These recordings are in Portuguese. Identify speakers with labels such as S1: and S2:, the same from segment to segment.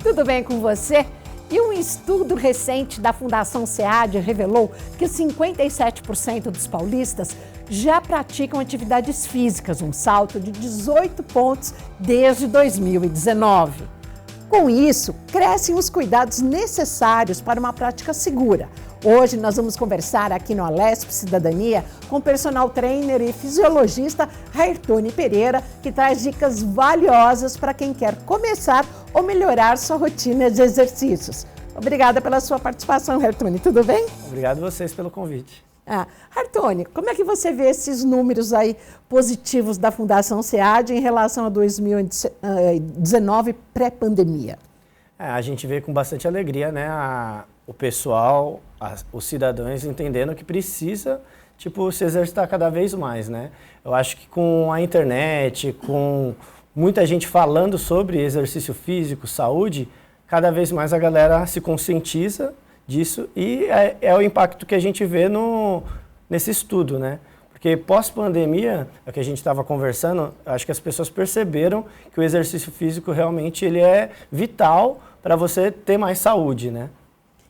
S1: tudo bem com você? E um estudo recente da Fundação SEAD revelou que 57% dos paulistas já praticam atividades físicas, um salto de 18 pontos desde 2019. Com isso, crescem os cuidados necessários para uma prática segura. Hoje nós vamos conversar aqui no Alesp Cidadania com o personal trainer e fisiologista Hairtone Pereira, que traz dicas valiosas para quem quer começar ou melhorar sua rotina de exercícios. Obrigada pela sua participação, Hairtone. Tudo bem?
S2: Obrigado a vocês pelo convite.
S1: Hairtone, como é que você vê esses números aí positivos da Fundação SEAD em relação a 2019 pré-pandemia?
S2: A gente vê com bastante alegria, né, o pessoal, os cidadãos entendendo que precisa, se exercitar cada vez mais, né? Eu acho que com a internet, com muita gente falando sobre exercício físico, saúde, cada vez mais a galera se conscientiza disso e é o impacto que a gente vê nesse estudo, né? Porque pós-pandemia, é o que a gente estava conversando, acho que as pessoas perceberam que o exercício físico realmente ele é vital para você ter mais saúde, né?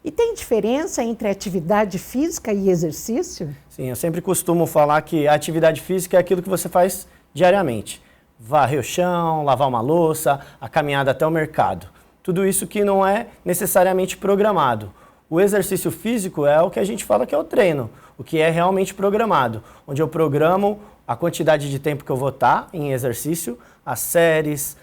S1: E tem diferença entre atividade física e exercício?
S2: Sim, eu sempre costumo falar que a atividade física é aquilo que você faz diariamente. Varrer o chão, lavar uma louça, a caminhada até o mercado. Tudo isso que não é necessariamente programado. O exercício físico é o que a gente fala que é o treino, o que é realmente programado, onde eu programo a quantidade de tempo que eu vou estar em exercício, as séries,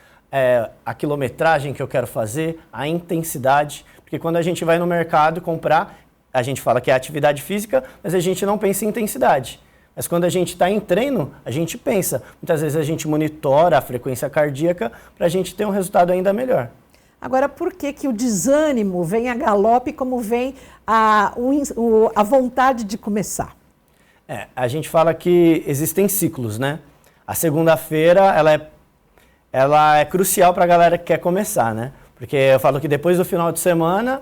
S2: a quilometragem que eu quero fazer, a intensidade. Porque quando a gente vai no mercado comprar, a gente fala que é atividade física, mas a gente não pensa em intensidade. Mas quando a gente está em treino, a gente pensa. Muitas vezes a gente monitora a frequência cardíaca para a gente ter um resultado ainda melhor.
S1: Agora, por que o desânimo vem a galope como vem a vontade de começar?
S2: A gente fala que existem ciclos, né? A segunda-feira, ela é crucial para a galera que quer começar, né? Porque eu falo que depois do final de semana,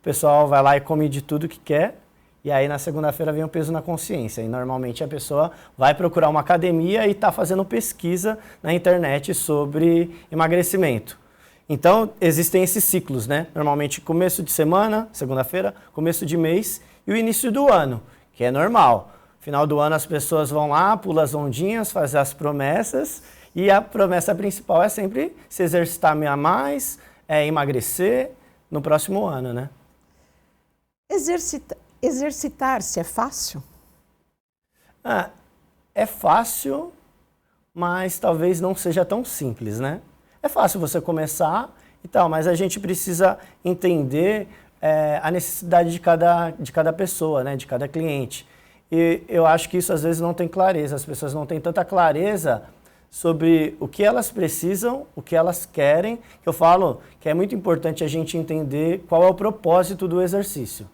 S2: o pessoal vai lá e come de tudo que quer, e aí na segunda-feira vem o peso na consciência. E normalmente a pessoa vai procurar uma academia e está fazendo pesquisa na internet sobre emagrecimento. Então, existem esses ciclos, né? Normalmente começo de semana, segunda-feira, começo de mês e o início do ano, que é normal. Final do ano as pessoas vão lá, pulam as ondinhas, fazem as promessas, e a promessa principal é sempre se exercitar mais, emagrecer no próximo ano, né?
S1: Exercitar-se é fácil?
S2: É fácil, mas talvez não seja tão simples, né? É fácil você começar e tal, mas a gente precisa entender a necessidade de cada pessoa, né? De cada cliente. E eu acho que isso às vezes não tem clareza, as pessoas não têm tanta clareza sobre o que elas precisam, o que elas querem, que eu falo que é muito importante a gente entender qual é o propósito do exercício.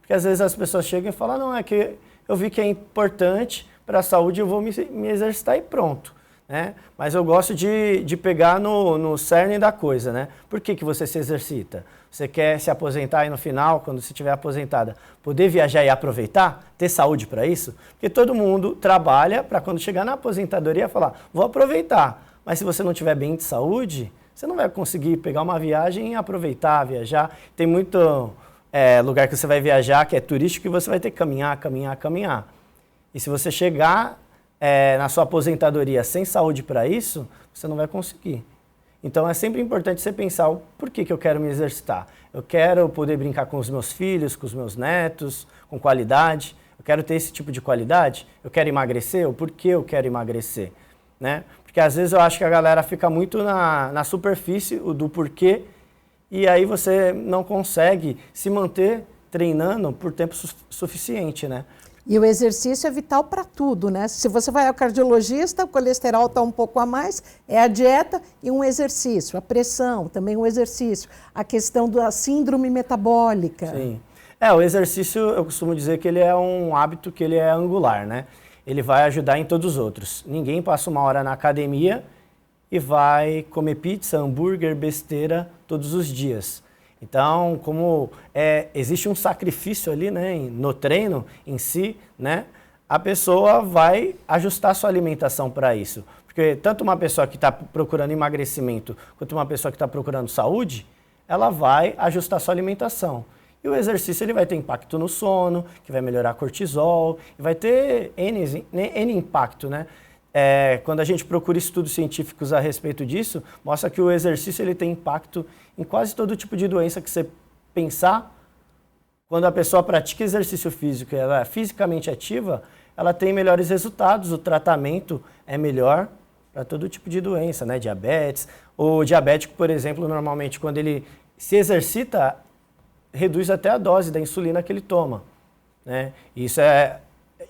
S2: Porque às vezes as pessoas chegam e falam, não, é que eu vi que é importante para a saúde, eu vou me exercitar e pronto. Né? Mas eu gosto de pegar no cerne da coisa, né? Por que você se exercita? Você quer se aposentar e no final, quando você estiver aposentada, poder viajar e aproveitar? Ter saúde para isso? Porque todo mundo trabalha para quando chegar na aposentadoria falar, vou aproveitar. Mas se você não tiver bem de saúde, você não vai conseguir pegar uma viagem e aproveitar, viajar. Tem muito lugar que você vai viajar que é turístico e você vai ter que caminhar. E se você chegar na sua aposentadoria sem saúde para isso, você não vai conseguir. Então é sempre importante você pensar o porquê que eu quero me exercitar. Eu quero poder brincar com os meus filhos, com os meus netos, com qualidade. Eu quero ter esse tipo de qualidade. Eu quero emagrecer, o porquê eu quero emagrecer. Né? Porque às vezes eu acho que a galera fica muito na superfície do porquê e aí você não consegue se manter treinando por tempo suficiente, né?
S1: E o exercício é vital para tudo, né? Se você vai ao cardiologista, o colesterol está um pouco a mais, é a dieta e um exercício. A pressão, também um exercício. A questão da síndrome metabólica.
S2: Sim. O exercício, eu costumo dizer que ele é um hábito que ele é angular, né? Ele vai ajudar em todos os outros. Ninguém passa uma hora na academia e vai comer pizza, hambúrguer, besteira todos os dias. Então, como existe um sacrifício ali, né, no treino em si, né, a pessoa vai ajustar a sua alimentação para isso. Porque tanto uma pessoa que está procurando emagrecimento quanto uma pessoa que está procurando saúde, ela vai ajustar a sua alimentação. E o exercício ele vai ter impacto no sono, que vai melhorar cortisol, e vai ter N impacto, né? Quando a gente procura estudos científicos a respeito disso, mostra que o exercício ele tem impacto em quase todo tipo de doença que você pensar. Quando a pessoa pratica exercício físico e ela é fisicamente ativa, ela tem melhores resultados, o tratamento é melhor para todo tipo de doença, né? Diabetes. O diabético, por exemplo, normalmente quando ele se exercita, reduz até a dose da insulina que ele toma, né? Isso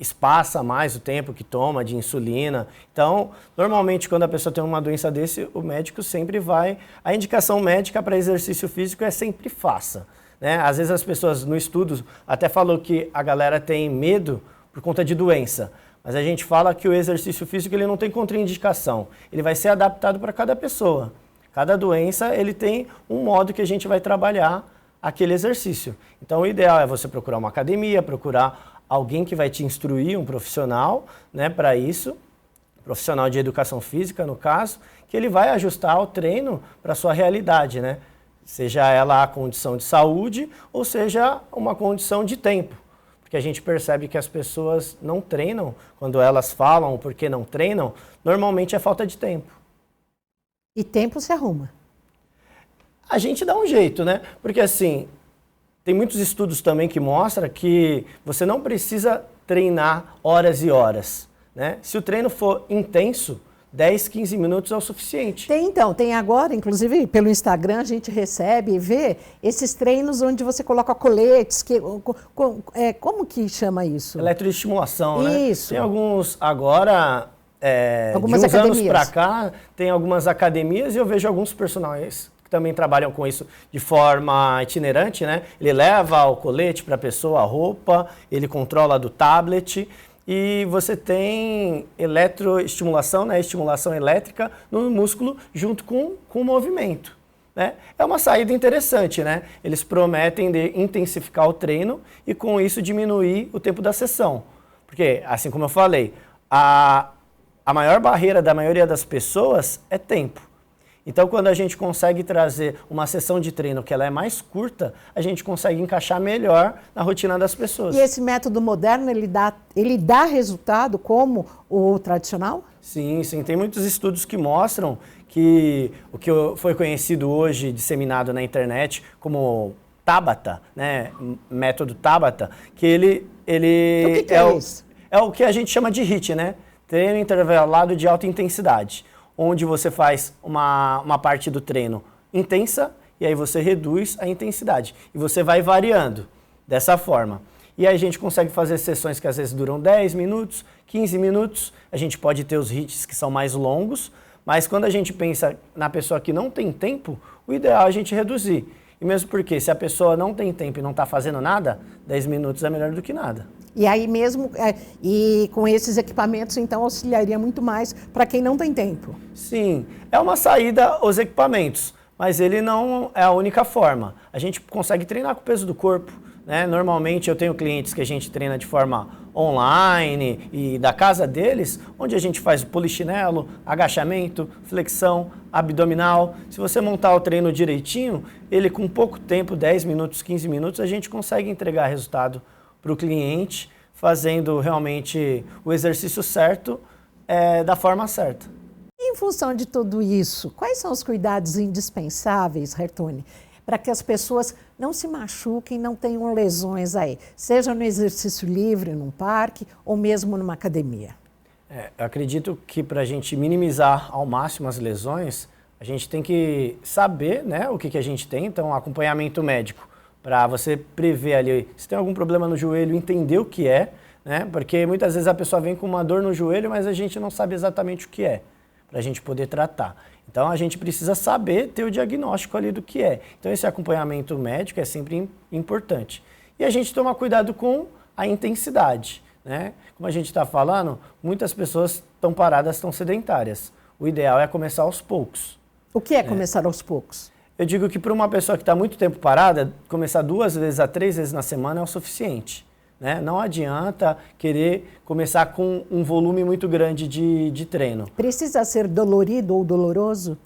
S2: espaça mais o tempo que toma de insulina. Então, normalmente quando a pessoa tem uma doença desse, o médico sempre vai... A indicação médica para exercício físico é sempre faça, né? Às vezes as pessoas no estudo até falou que a galera tem medo por conta de doença, mas a gente fala que o exercício físico ele não tem contraindicação, ele vai ser adaptado para cada pessoa. Cada doença ele tem um modo que a gente vai trabalhar aquele exercício. Então o ideal é você procurar uma academia, procurar alguém que vai te instruir, um profissional, né, para isso, profissional de educação física no caso, que ele vai ajustar o treino para a sua realidade, né? Seja ela a condição de saúde ou seja uma condição de tempo. Porque a gente percebe que as pessoas não treinam, quando elas falam o porquê não treinam, normalmente é falta de tempo.
S1: E tempo se arruma.
S2: A gente dá um jeito, né? Porque assim, tem muitos estudos também que mostram que você não precisa treinar horas e horas, né? Se o treino for intenso, 10, 15 minutos é o suficiente.
S1: Tem agora, inclusive pelo Instagram a gente recebe e vê esses treinos onde você coloca coletes, como que chama isso?
S2: Eletroestimulação, né?
S1: Isso.
S2: Tem alguns agora...
S1: algumas
S2: de uns
S1: academias.
S2: anos para cá, tem algumas academias e eu vejo alguns personagens que também trabalham com isso de forma itinerante, né? Ele leva o colete para a pessoa, a roupa, ele controla do tablet e você tem eletroestimulação, né? Estimulação elétrica no músculo junto com o movimento, né? É uma saída interessante, né? Eles prometem de intensificar o treino e com isso diminuir o tempo da sessão. Porque, assim como eu falei, a maior barreira da maioria das pessoas é tempo. Então, quando a gente consegue trazer uma sessão de treino que ela é mais curta, a gente consegue encaixar melhor na rotina das pessoas.
S1: E esse método moderno, ele dá resultado como o tradicional?
S2: Sim, sim. Tem muitos estudos que mostram que o que foi conhecido hoje, disseminado na internet, como Tabata, né? Método Tabata, que ele
S1: O que é isso?
S2: É o que a gente chama de HIIT, né? Treino intervalado de alta intensidade, onde você faz uma parte do treino intensa e aí você reduz a intensidade. E você vai variando dessa forma. E aí a gente consegue fazer sessões que às vezes duram 10 minutos, 15 minutos. A gente pode ter os HIITs que são mais longos, mas quando a gente pensa na pessoa que não tem tempo, o ideal é a gente reduzir. E mesmo porque se a pessoa não tem tempo e não está fazendo nada, 10 minutos é melhor do que nada.
S1: E aí mesmo, e com esses equipamentos, então, auxiliaria muito mais para quem não tem tempo.
S2: Sim, é uma saída os equipamentos, mas ele não é a única forma. A gente consegue treinar com o peso do corpo, né? Normalmente eu tenho clientes que a gente treina de forma online e da casa deles, onde a gente faz o polichinelo, agachamento, flexão, abdominal. Se você montar o treino direitinho, ele com pouco tempo, 10 minutos, 15 minutos, a gente consegue entregar resultado para o cliente, fazendo realmente o exercício certo, da forma certa.
S1: Em função de tudo isso, quais são os cuidados indispensáveis, Hertone, para que as pessoas não se machuquem, não tenham lesões aí, seja no exercício livre, num parque ou mesmo numa academia?
S2: Eu acredito que para a gente minimizar ao máximo as lesões, a gente tem que saber, né, o que a gente tem, então acompanhamento médico, para você prever ali, se tem algum problema no joelho, entender o que é, né? Porque muitas vezes a pessoa vem com uma dor no joelho, mas a gente não sabe exatamente o que é, para a gente poder tratar. Então a gente precisa saber ter o diagnóstico ali do que é. Então esse acompanhamento médico é sempre importante. E a gente toma cuidado com a intensidade, né? Como a gente está falando, muitas pessoas estão paradas, estão sedentárias. O ideal é começar aos poucos.
S1: O que é começar aos poucos?
S2: Eu digo que para uma pessoa que está muito tempo parada, começar 2 vezes a 3 vezes na semana é o suficiente, né? Não adianta querer começar com um volume muito grande de treino.
S1: Precisa ser dolorido ou doloroso?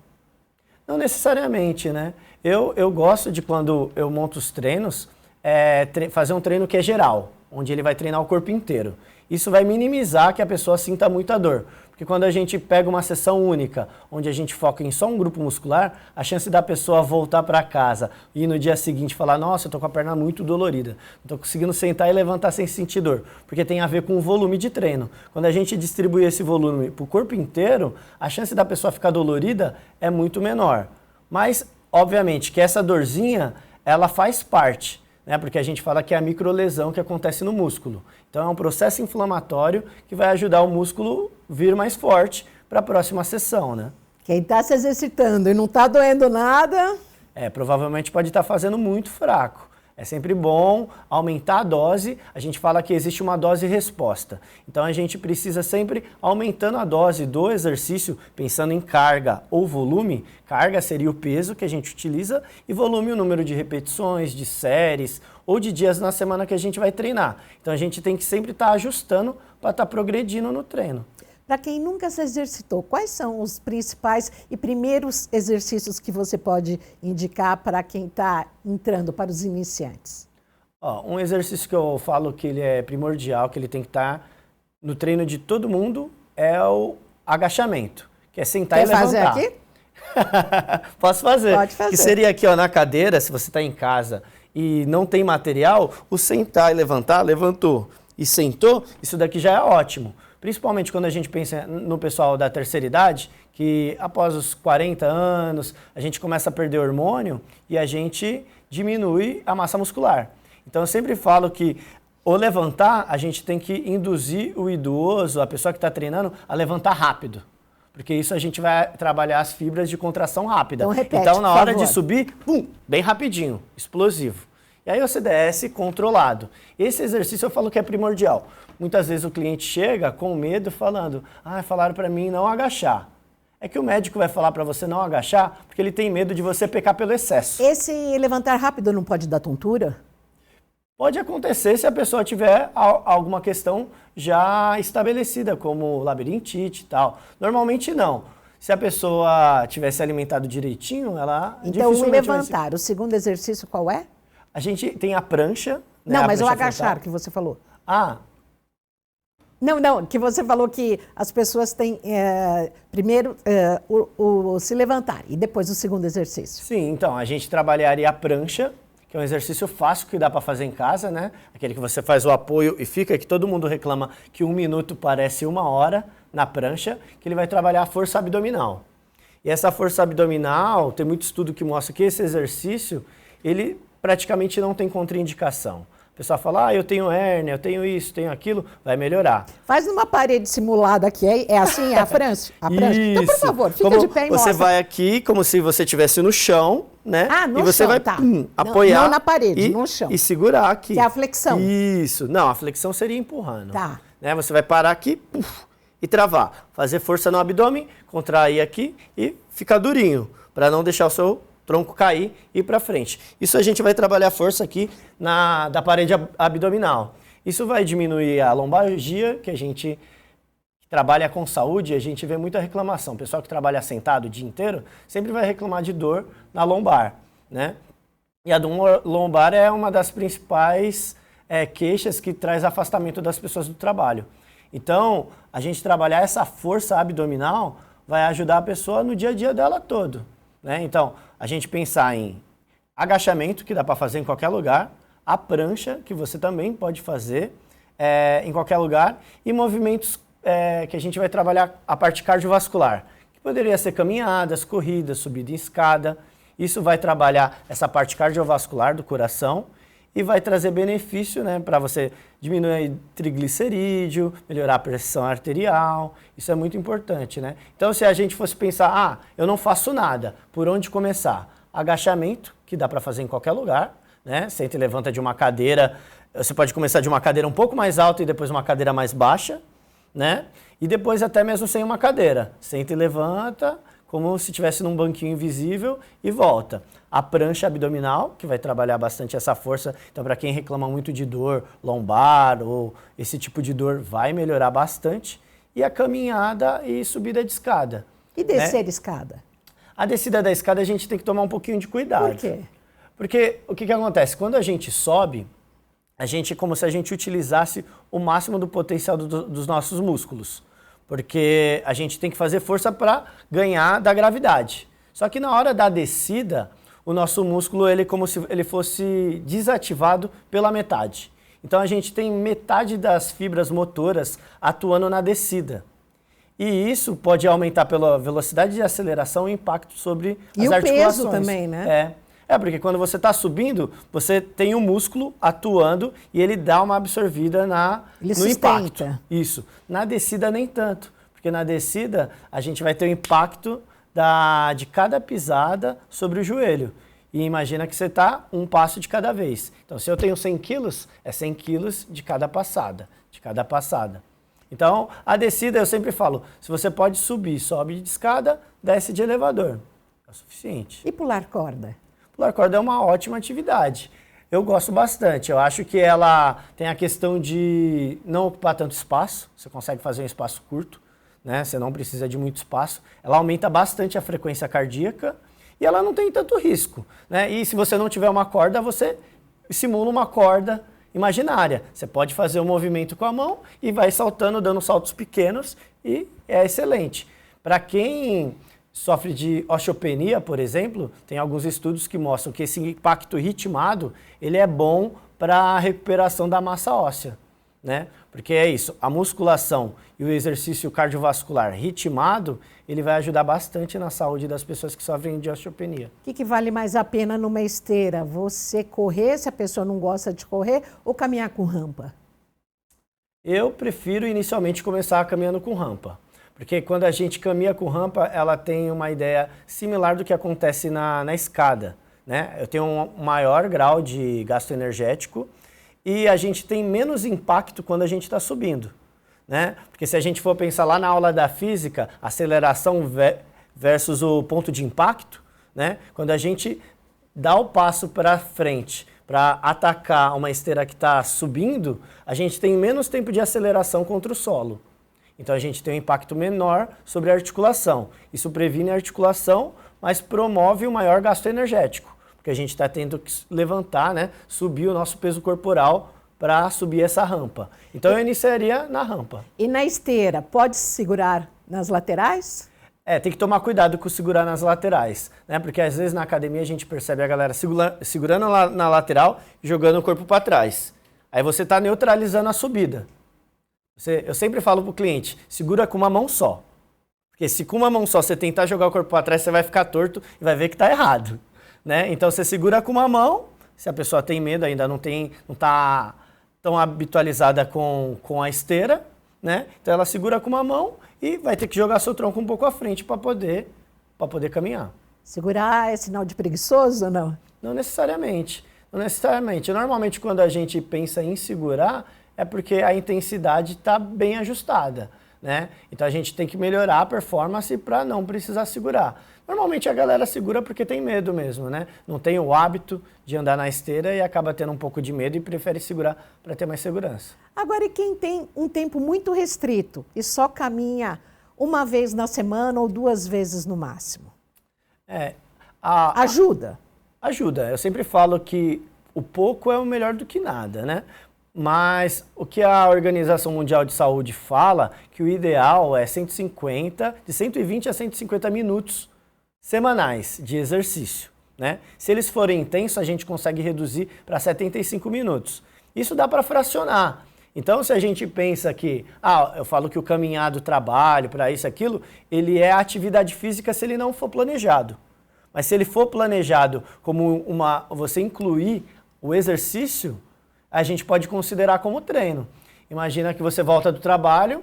S2: Não necessariamente, né? Eu gosto de, quando eu monto os treinos, fazer um treino que é geral, onde ele vai treinar o corpo inteiro. Isso vai minimizar que a pessoa sinta muita dor. Porque quando a gente pega uma sessão única, onde a gente foca em só um grupo muscular, a chance da pessoa voltar para casa e no dia seguinte falar, nossa, eu tô com a perna muito dolorida, não tô conseguindo sentar e levantar sem sentir dor, porque tem a ver com o volume de treino. Quando a gente distribui esse volume para o corpo inteiro, a chance da pessoa ficar dolorida é muito menor. Mas, obviamente, que essa dorzinha, ela faz parte, né? Porque a gente fala que é a microlesão que acontece no músculo. Então é um processo inflamatório que vai ajudar o músculo a vir mais forte para a próxima sessão, né?
S1: Quem está se exercitando e não está doendo nada...
S2: provavelmente pode estar fazendo muito fraco. É sempre bom aumentar a dose. A gente fala que existe uma dose-resposta. Então a gente precisa sempre aumentando a dose do exercício, pensando em carga ou volume. Carga seria o peso que a gente utiliza e volume o número de repetições, de séries ou de dias na semana que a gente vai treinar. Então a gente tem que sempre estar ajustando para estar progredindo no treino.
S1: Para quem nunca se exercitou, quais são os principais e primeiros exercícios que você pode indicar para quem está entrando, para os iniciantes?
S2: Um exercício que eu falo que ele é primordial, que ele tem que estar no treino de todo mundo, é o agachamento, que é sentar e levantar.
S1: Quer fazer aqui?
S2: Posso fazer.
S1: Pode fazer.
S2: Que seria aqui, na cadeira, se você está em casa e não tem material, o sentar e levantar, levantou e sentou, isso daqui já é ótimo. Principalmente quando a gente pensa no pessoal da terceira idade, que após os 40 anos, a gente começa a perder hormônio e a gente diminui a massa muscular. Então eu sempre falo que ao levantar, a gente tem que induzir o idoso, a pessoa que está treinando, a levantar rápido. Porque isso a gente vai trabalhar as fibras de contração rápida.
S1: Então repete,
S2: então na hora
S1: por favor.
S2: de subir, pum, bem rapidinho, explosivo. E aí você desce controlado. Esse exercício eu falo que é primordial. Muitas vezes o cliente chega com medo falando, falaram para mim não agachar. É que o médico vai falar para você não agachar porque ele tem medo de você pecar pelo excesso.
S1: Esse levantar rápido não pode dar tontura?
S2: Pode acontecer se a pessoa tiver alguma questão já estabelecida, como labirintite e tal. Normalmente não. Se a pessoa tivesse alimentado direitinho, ela
S1: Então o
S2: dificilmente
S1: levantar, o segundo exercício qual é?
S2: A gente tem a prancha.
S1: Não,
S2: né,
S1: mas o
S2: prancha
S1: agachar
S2: frontal.
S1: que você falou.
S2: Não,
S1: que você falou que as pessoas têm primeiro se levantar e depois o segundo exercício.
S2: Sim, então a gente trabalharia a prancha, que é um exercício fácil que dá para fazer em casa, né? Aquele que você faz o apoio e fica, que todo mundo reclama que 1 minuto parece 1 hora na prancha, que ele vai trabalhar a força abdominal. E essa força abdominal, tem muito estudo que mostra que esse exercício, ele praticamente não tem contraindicação. O pessoal fala, eu tenho hérnia, eu tenho isso, tenho aquilo, vai melhorar.
S1: Faz numa parede simulada aqui, é assim, é a prancha? A prancha. Então, por favor, fica de pé e mostra.
S2: Você vai aqui como se você estivesse no chão, né?
S1: No
S2: e você
S1: chão,
S2: vai
S1: tá.
S2: apoiar.
S1: Não na parede, no chão.
S2: E segurar aqui.
S1: Que é a flexão.
S2: Isso. Não, a flexão seria empurrando.
S1: Tá.
S2: Né? Você vai parar aqui e travar. Fazer força no abdômen, contrair aqui e ficar durinho, para não deixar o seu tronco cair e ir para frente. Isso a gente vai trabalhar a força aqui da parede abdominal. Isso vai diminuir a lombalgia, que a gente trabalha com saúde, a gente vê muita reclamação. O pessoal que trabalha sentado o dia inteiro sempre vai reclamar de dor na lombar, né? E a dor lombar é uma das principais queixas que traz afastamento das pessoas do trabalho. Então, a gente trabalhar essa força abdominal vai ajudar a pessoa no dia a dia dela todo, né? Então, a gente pensar em agachamento, que dá para fazer em qualquer lugar, a prancha, que você também pode fazer em qualquer lugar, e movimentos que a gente vai trabalhar a parte cardiovascular, que poderia ser caminhadas, corridas, subida em escada. Isso vai trabalhar essa parte cardiovascular do coração e vai trazer benefício, né, para você diminuir triglicerídeo, melhorar a pressão arterial. Isso é muito importante, né? Então, se a gente fosse pensar, eu não faço nada, por onde começar? Agachamento, que dá para fazer em qualquer lugar, né? Senta e levanta de uma cadeira. Você pode começar de uma cadeira um pouco mais alta e depois uma cadeira mais baixa, né? E depois até mesmo sem uma cadeira. Senta e levanta, como se estivesse num banquinho invisível e volta. A prancha abdominal, que vai trabalhar bastante essa força. Então, para quem reclama muito de dor lombar ou esse tipo de dor, vai melhorar bastante. E a caminhada e subida de escada.
S1: E descer escada?
S2: A descida da escada a gente tem que tomar um pouquinho de cuidado.
S1: Por quê?
S2: Porque o que acontece? Quando a gente sobe, a gente é como se a gente utilizasse o máximo do potencial dos nossos músculos. Porque a gente tem que fazer força para ganhar da gravidade. Só que na hora da descida, o nosso músculo ele é como se ele fosse desativado pela metade. Então a gente tem metade das fibras motoras atuando na descida. E isso pode aumentar pela velocidade de aceleração o impacto sobre as articulações.
S1: E o peso também, né?
S2: Porque quando você está subindo, você tem um músculo atuando e ele dá uma absorvida no impacto. Isso. Na descida, nem tanto. Porque na descida, a gente vai ter o impacto de cada pisada sobre o joelho. E imagina que você está um passo de cada vez. Então, se eu tenho 100 quilos, é 100 quilos de cada passada. Então, a descida, eu sempre falo, se você pode subir, sobe de escada, desce de elevador. É o suficiente.
S1: E pular corda?
S2: Pular corda é uma ótima atividade. Eu gosto bastante. Eu acho que ela tem a questão de não ocupar tanto espaço. Você consegue fazer um espaço curto, né? Você não precisa de muito espaço. Ela aumenta bastante a frequência cardíaca e ela não tem tanto risco, né? E se você não tiver uma corda, você simula uma corda imaginária. Você pode fazer um movimento com a mão e vai saltando, dando saltos pequenos e é excelente. Para quem sofre de osteopenia, por exemplo, tem alguns estudos que mostram que esse impacto ritmado, ele é bom para a recuperação da massa óssea, né? Porque é isso, a musculação e o exercício cardiovascular ritmado, ele vai ajudar bastante na saúde das pessoas que sofrem de osteopenia.
S1: O que vale mais a pena numa esteira? Você correr, se a pessoa não gosta de correr, ou caminhar com rampa?
S2: Eu prefiro inicialmente começar caminhando com rampa. Porque quando a gente caminha com rampa, ela tem uma ideia similar do que acontece na escada, né? Eu tenho um maior grau de gasto energético e a gente tem menos impacto quando a gente está subindo, né? Porque se a gente for pensar lá na aula da física, aceleração versus o ponto de impacto, né? Quando a gente dá o passo para frente para atacar uma esteira que está subindo, a gente tem menos tempo de aceleração contra o solo. Então a gente tem um impacto menor sobre a articulação. Isso previne a articulação, mas promove um maior gasto energético, porque a gente está tendo que levantar, né, subir o nosso peso corporal para subir essa rampa. Então eu iniciaria na rampa.
S1: E na esteira, pode se segurar nas laterais?
S2: Tem que tomar cuidado com segurar nas laterais, né? Porque às vezes na academia a gente percebe a galera segurando na lateral e jogando o corpo para trás. Aí você está neutralizando a subida. Eu sempre falo para o cliente, segura com uma mão só. Porque se com uma mão só você tentar jogar o corpo para trás, você vai ficar torto e vai ver que está errado, né? Então você segura com uma mão, se a pessoa tem medo, ainda não está tão habitualizada com a esteira, né? Então ela segura com uma mão e vai ter que jogar seu tronco um pouco à frente para poder caminhar.
S1: Segurar é sinal de preguiçoso ou não?
S2: Não necessariamente. Normalmente quando a gente pensa em segurar, é porque a intensidade está bem ajustada, né? Então a gente tem que melhorar a performance para não precisar segurar. Normalmente a galera segura porque tem medo mesmo, né? Não tem o hábito de andar na esteira e acaba tendo um pouco de medo e prefere segurar para ter mais segurança.
S1: Agora, e quem tem um tempo muito restrito e só caminha uma vez na semana ou 2 vezes no máximo? Ajuda?
S2: Ajuda. Eu sempre falo que o pouco é o melhor do que nada, né? Mas o que a Organização Mundial de Saúde fala, que o ideal é de 120 a 150 minutos semanais de exercício, né? Se eles forem intensos, a gente consegue reduzir para 75 minutos. Isso dá para fracionar. Então, se a gente pensa que, eu falo que o caminhar do trabalho, para isso, aquilo, ele é atividade física se ele não for planejado. Mas se ele for planejado como você incluir o exercício, a gente pode considerar como treino. Imagina que você volta do trabalho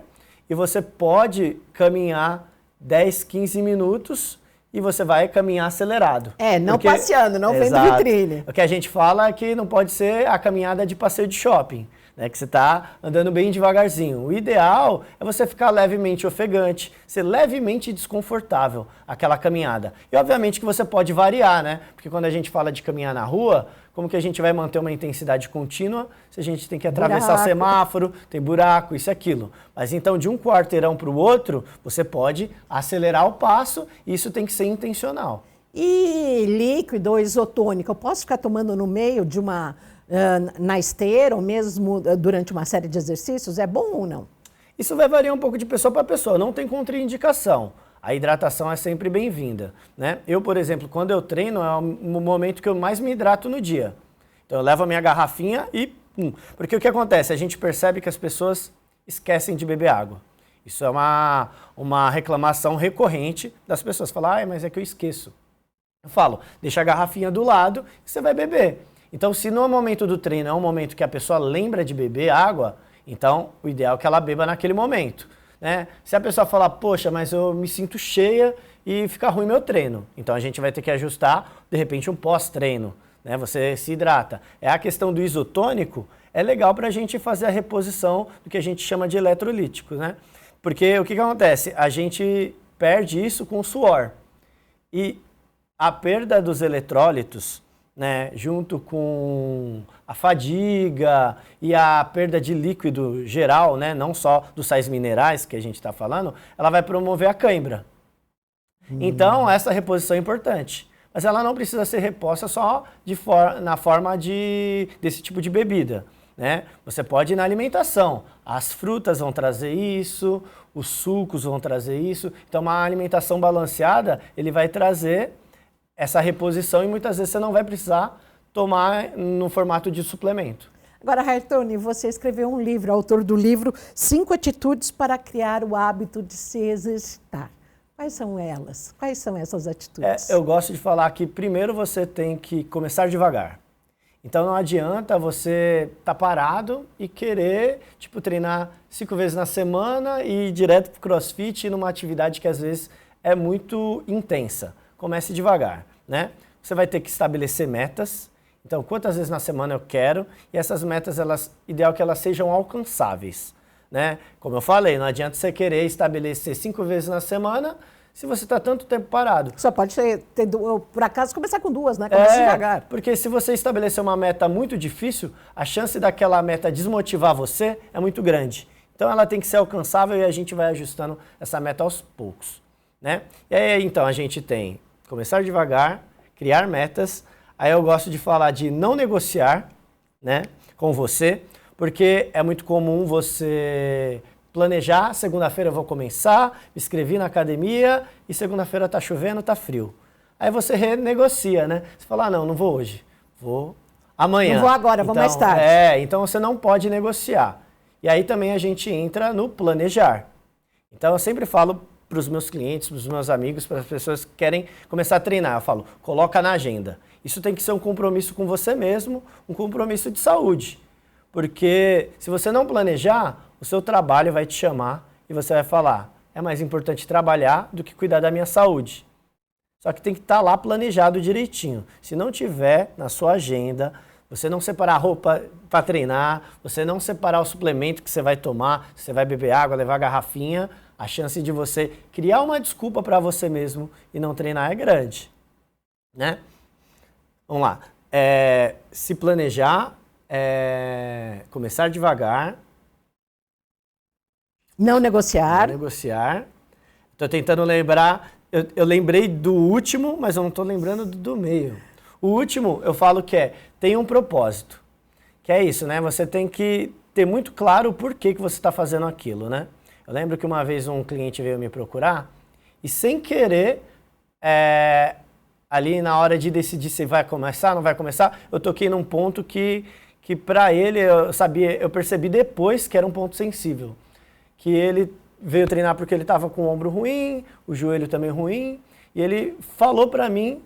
S2: e você pode caminhar 10, 15 minutos e você vai caminhar acelerado.
S1: Não passeando, não vendo vitrine.
S2: O que a gente fala é que não pode ser a caminhada de passeio de shopping, né? Que você está andando bem devagarzinho. O ideal é você ficar levemente ofegante, ser levemente desconfortável aquela caminhada. E obviamente que você pode variar, né? Porque quando a gente fala de caminhar na rua, como que a gente vai manter uma intensidade contínua se a gente tem que atravessar semáforo, tem buraco, isso e aquilo. Mas então, de um quarteirão para o outro, você pode acelerar o passo e isso tem que ser intencional.
S1: E líquido ou isotônico, eu posso ficar tomando no meio de na esteira ou mesmo durante uma série de exercícios? É bom ou não?
S2: Isso vai variar um pouco de pessoa para pessoa, não tem contraindicação. A hidratação é sempre bem-vinda, né? Eu, por exemplo, quando eu treino, é o momento que eu mais me hidrato no dia. Então eu levo a minha garrafinha e... Porque o que acontece? A gente percebe que as pessoas esquecem de beber água. Isso é uma reclamação recorrente das pessoas. Falam, mas é que eu esqueço. Eu falo, deixa a garrafinha do lado e você vai beber. Então, se no momento do treino é um momento que a pessoa lembra de beber água, então o ideal é que ela beba naquele momento, né? Se a pessoa falar, poxa, mas eu me sinto cheia e fica ruim meu treino, então a gente vai ter que ajustar, de repente, um pós-treino, né? Você se hidrata. É a questão do isotônico, é legal para a gente fazer a reposição do que a gente chama de eletrolíticos, né? Porque o que acontece? A gente perde isso com o suor. E a perda dos eletrólitos, né, junto com a fadiga e a perda de líquido geral, né, não só dos sais minerais que a gente está falando, ela vai promover a cãibra. Então, essa reposição é importante. Mas ela não precisa ser reposta só na forma desse tipo de bebida, né? Você pode ir na alimentação. As frutas vão trazer isso, os sucos vão trazer isso. Então, uma alimentação balanceada, ele vai trazer essa reposição e muitas vezes você não vai precisar tomar no formato de suplemento.
S1: Agora, Ayrton, você escreveu um livro, autor do livro 5 atitudes para criar o hábito de se exercitar. Quais são elas? Quais são essas atitudes?
S2: Eu gosto de falar que primeiro você tem que começar devagar. Então não adianta você estar parado e querer treinar 5 vezes na semana e ir direto para o CrossFit numa atividade que às vezes é muito intensa. Comece devagar, né? Você vai ter que estabelecer metas. Então, quantas vezes na semana eu quero? E essas metas, ideal que elas sejam alcançáveis, né? Como eu falei, não adianta você querer estabelecer 5 vezes na semana se você está tanto tempo parado.
S1: Só pode por acaso, começar com 2, né? Começa devagar.
S2: Porque se você estabelecer uma meta muito difícil, a chance daquela meta desmotivar você é muito grande. Então, ela tem que ser alcançável e a gente vai ajustando essa meta aos poucos, né? E aí, então, a gente tem começar devagar, criar metas. Aí eu gosto de falar de não negociar, né, com você, porque é muito comum você planejar, segunda-feira eu vou começar, me inscrevi na academia e segunda-feira tá chovendo, tá frio. Aí você renegocia, né? Você fala, não vou hoje, vou amanhã.
S1: Não vou agora, vou mais tarde.
S2: Então você não pode negociar. E aí também a gente entra no planejar. Então eu sempre falo para os meus clientes, para os meus amigos, para as pessoas que querem começar a treinar. Eu falo, coloca na agenda. Isso tem que ser um compromisso com você mesmo, um compromisso de saúde. Porque se você não planejar, o seu trabalho vai te chamar e você vai falar, é mais importante trabalhar do que cuidar da minha saúde. Só que tem que estar lá planejado direitinho. Se não tiver na sua agenda, você não separar a roupa para treinar, você não separar o suplemento que você vai tomar, se você vai beber água, levar garrafinha, a chance de você criar uma desculpa para você mesmo e não treinar é grande, né? Vamos lá. Se planejar, começar devagar.
S1: Não negociar.
S2: Não negociar. Estou tentando lembrar, eu lembrei do último, mas eu não estou lembrando do meio. O último, eu falo que tem um propósito. Que é isso, né? Você tem que ter muito claro o porquê que você está fazendo aquilo, né? Eu lembro que uma vez um cliente veio me procurar e sem querer, ali na hora de decidir se vai começar ou não vai começar, eu toquei num ponto que para ele, eu percebi depois que era um ponto sensível. Que ele veio treinar porque ele estava com o ombro ruim, o joelho também ruim, e ele falou para mim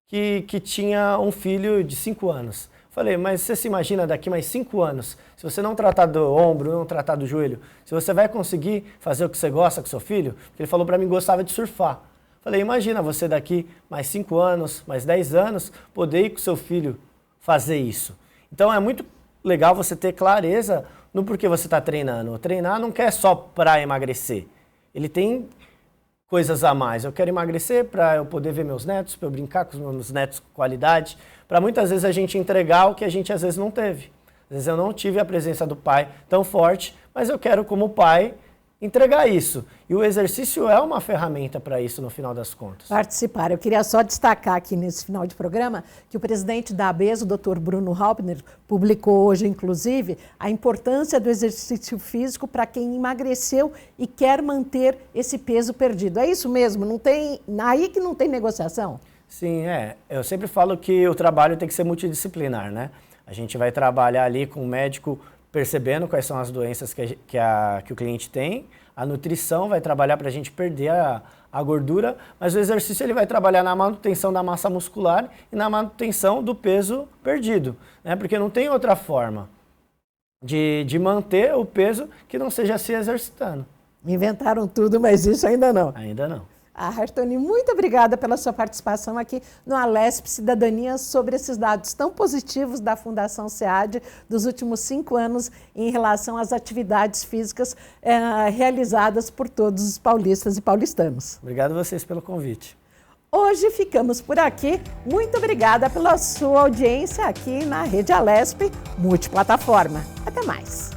S2: que tinha um filho de 5 anos. Falei, mas você se imagina daqui mais 5 anos, se você não tratar do ombro, não tratar do joelho, se você vai conseguir fazer o que você gosta com seu filho? Porque ele falou para mim que gostava de surfar. Falei, imagina você daqui mais 5 anos, mais 10 anos, poder ir com seu filho fazer isso. Então é muito legal você ter clareza no porquê você está treinando. Treinar não quer só para emagrecer. Ele tem coisas a mais. Eu quero emagrecer para eu poder ver meus netos, para eu brincar com os meus netos com qualidade, para muitas vezes a gente entregar o que a gente às vezes não teve. Às vezes eu não tive a presença do pai tão forte, mas eu quero como pai entregar isso. E o exercício é uma ferramenta para isso no final das contas.
S1: Participar. Eu queria só destacar aqui nesse final de programa que o presidente da ABES, o Dr. Bruno Hauptner, publicou hoje, inclusive, a importância do exercício físico para quem emagreceu e quer manter esse peso perdido. É isso mesmo? Não tem, aí que não tem negociação?
S2: Sim, eu sempre falo que o trabalho tem que ser multidisciplinar, né? A gente vai trabalhar ali com o médico percebendo quais são as doenças que o cliente tem. A nutrição vai trabalhar para a gente perder a gordura, mas o exercício ele vai trabalhar na manutenção da massa muscular e na manutenção do peso perdido, né? Porque não tem outra forma de manter o peso que não seja se exercitando.
S1: Inventaram tudo, mas isso ainda não.
S2: Ainda não.
S1: Hartoni, muito obrigada pela sua participação aqui no Alesp Cidadania sobre esses dados tão positivos da Fundação SEAD dos últimos 5 anos em relação às atividades físicas realizadas por todos os paulistas e paulistanos.
S2: Obrigado a vocês pelo convite.
S1: Hoje ficamos por aqui. Muito obrigada pela sua audiência aqui na Rede Alesp Multiplataforma. Até mais.